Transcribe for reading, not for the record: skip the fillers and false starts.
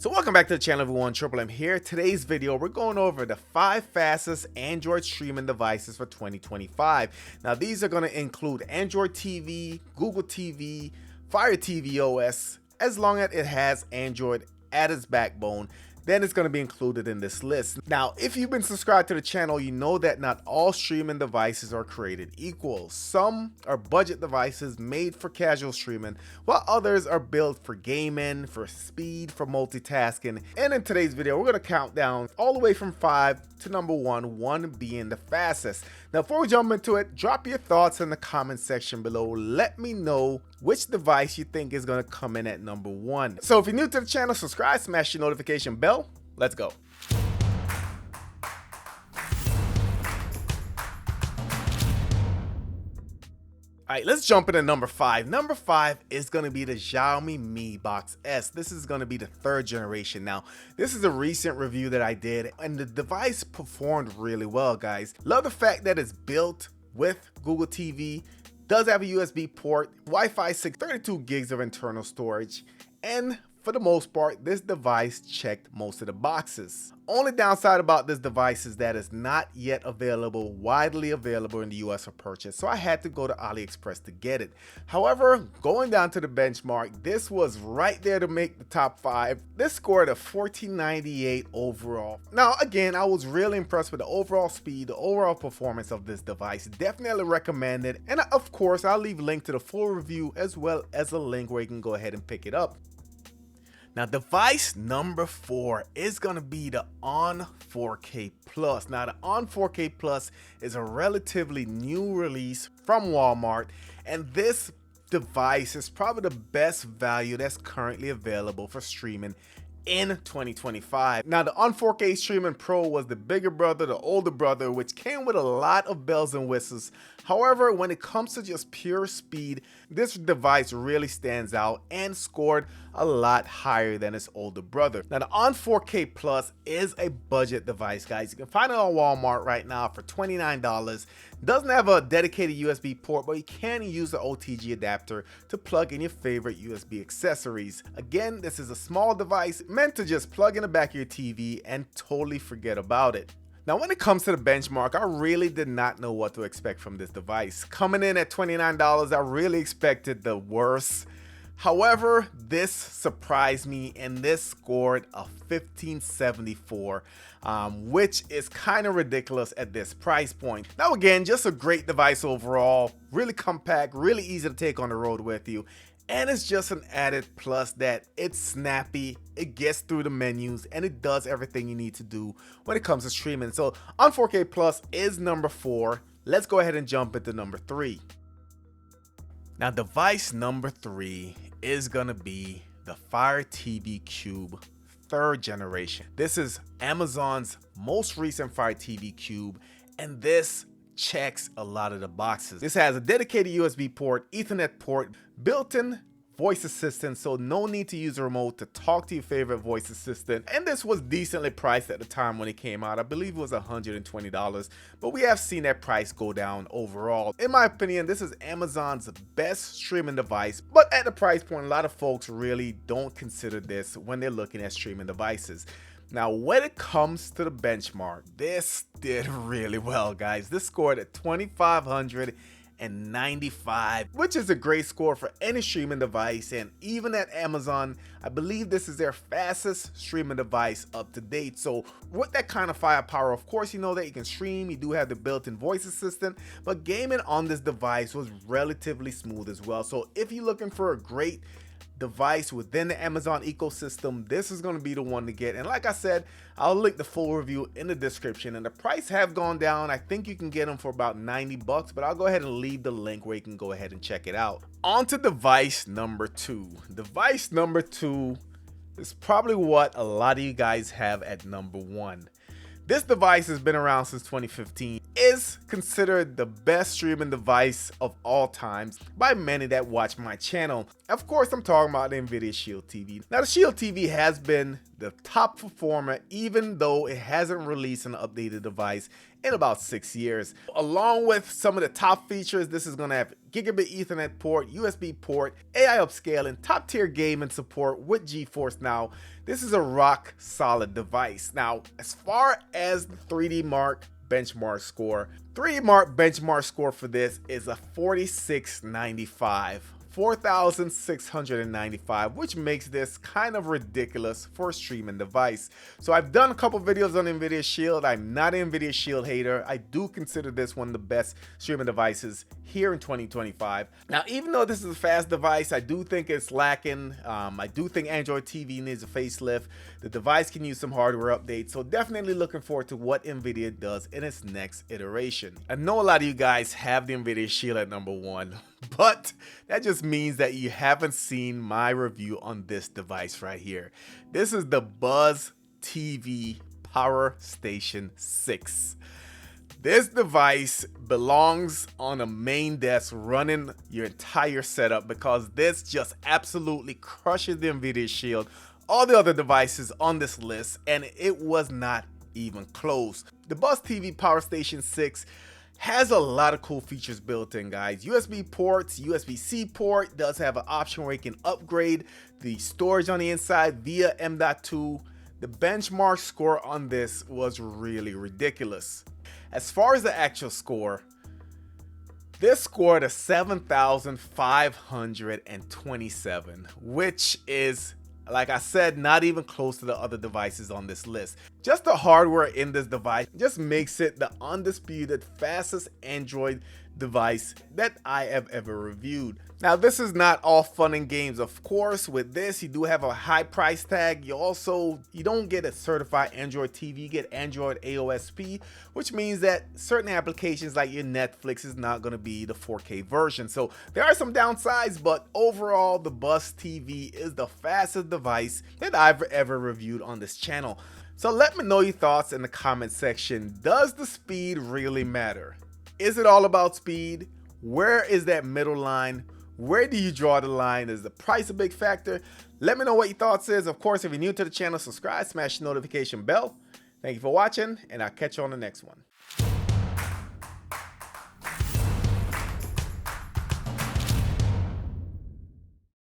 So welcome back to the channel everyone, Triple M here. Today's video we're going over the 5 fastest Android streaming devices for 2025. Now these are going to include Android TV, Google TV, Fire TV OS, as long as it has Android at its backbone. Then it's going to be included in this list. Now, if you've been subscribed to the channel, you know that not all streaming devices are created equal. Some are budget devices made for casual streaming, while others are built for gaming, for speed, for multitasking. And in today's video, we're going to count down all the way from 5 to number 1 being the fastest. Now, before we jump into it, drop your thoughts in the comment section below. Let me know which device you think is going to come in at number 1. So if you're new to the channel, subscribe, smash your notification bell. Let's go. Alright, let's jump into number 5. Number 5 is going to be the Xiaomi Mi Box S. This is going to be the 3rd generation. Now, this is a recent review that I did, and the device performed really well, guys. Love the fact that it's built with Google TV, does have a USB port, Wi-Fi 6, 32 gigs of internal storage, and for the most part, this device checked most of the boxes. Only downside about this device is that it's not yet widely available in the US for purchase, so I had to go to AliExpress to get it. However, going down to the benchmark, this was right there to make the top 5. This scored a 1498 overall. Now again, I was really impressed with the overall speed, the overall performance of this device. Definitely recommend it, and of course I'll leave a link to the full review as well as a link where you can go ahead and pick it up. Now, device number 4 is going to be the ON 4K Plus. Now, the ON 4K Plus is a relatively new release from Walmart, and this device is probably the best value that's currently available for streaming in 2025. Now, the ON 4K Streaming Pro was the bigger brother, the older brother, which came with a lot of bells and whistles. However, when it comes to just pure speed, this device really stands out and scored a lot higher than its older brother. Now, the ON 4K Plus is a budget device, guys. You can find it on Walmart right now for $29. Doesn't have a dedicated USB port, but you can use the OTG adapter to plug in your favorite USB accessories. Again, this is a small device meant to just plug in the back of your TV and totally forget about it. Now, when it comes to the benchmark, I really did not know what to expect from this device. Coming in at $29, I really expected the worst. However, this surprised me, and this scored a 1574, which is kind of ridiculous at this price point. Now again, just a great device overall, really compact, really easy to take on the road with you. And it's just an added plus that it's snappy, it gets through the menus, and it does everything you need to do when it comes to streaming. So ON 4K Plus is number 4. Let's go ahead and jump into number 3. Now, device number 3 is gonna be the Fire TV Cube 3rd generation. This is Amazon's most recent Fire TV Cube, and this checks a lot of the boxes. This has a dedicated USB port, Ethernet port, built-in voice assistant, so no need to use a remote to talk to your favorite voice assistant. And this was decently priced at the time when it came out. I believe it was $120, but we have seen that price go down overall. In my opinion, this is Amazon's best streaming device, but at the price point, a lot of folks really don't consider this when they're looking at streaming devices. Now, when it comes to the benchmark, this did really well, guys. This scored at 2595, which is a great score for any streaming device, and even at Amazon, I believe this is their fastest streaming device up to date. So with that kind of firepower, of course, you know that you can stream, you do have the built-in voice assistant, but gaming on this device was relatively smooth as well. So if you're looking for a great device within the Amazon ecosystem, this is going to be the one to get. And like I said, I'll link the full review in the description, and the price have gone down. I think you can get them for about $90, but I'll go ahead and leave the link where you can go ahead and check it out. On to device number 2. Device number 2 is probably what a lot of you guys have at number 1. This device has been around since 2015, is considered the best streaming device of all times by many that watch my channel. Of course, I'm talking about the Nvidia Shield TV. Now, the Shield TV has been the top performer, even though it hasn't released an updated device in about 6 years. Along with some of the top features, this is going to have gigabit Ethernet port, USB port, AI upscaling, top tier gaming support with GeForce Now. This is a rock solid device. Now, as far as the 3D Mark benchmark score, 3D Mark benchmark score for this is a 4695. 4,695, which makes this kind of ridiculous for a streaming device. So I've done a couple videos on Nvidia Shield. I'm not an Nvidia Shield hater. I do consider this one of the best streaming devices here in 2025. Now, even though this is a fast device, I do think it's lacking. I do think Android TV needs a facelift. The device can use some hardware updates. So definitely looking forward to what Nvidia does in its next iteration. I know a lot of you guys have the Nvidia Shield at #1, but that just means that you haven't seen my review on this device right here. This is the Buzz TV Power Station 6. This device belongs on a main desk running your entire setup, because this just absolutely crushes the Nvidia Shield, all the other devices on this list, and it was not even close. The Buzz TV Power Station 6 has a lot of cool features built in, guys. USB ports, USB-C port, does have an option where you can upgrade the storage on the inside via M.2. The benchmark score on this was really ridiculous. As far as the actual score, this scored a 7,527, which is, like I said, not even close to the other devices on this list. Just the hardware in this device just makes it the undisputed fastest Android device that I have ever reviewed. Now, this is not all fun and games. Of course, with this, you do have a high price tag. You don't get a certified Android TV, you get Android AOSP, which means that certain applications like your Netflix is not going to be the 4K version. So there are some downsides, but overall, the Buzz TV is the fastest device that I've ever reviewed on this channel. So let me know your thoughts in the comment section. Does the speed really matter? Is it all about speed? Where is that middle line? Where do you draw the line? Is the price a big factor? Let me know what your thoughts is. Of course, if you're new to the channel, subscribe, smash the notification bell. Thank you for watching, and I'll catch you on the next one.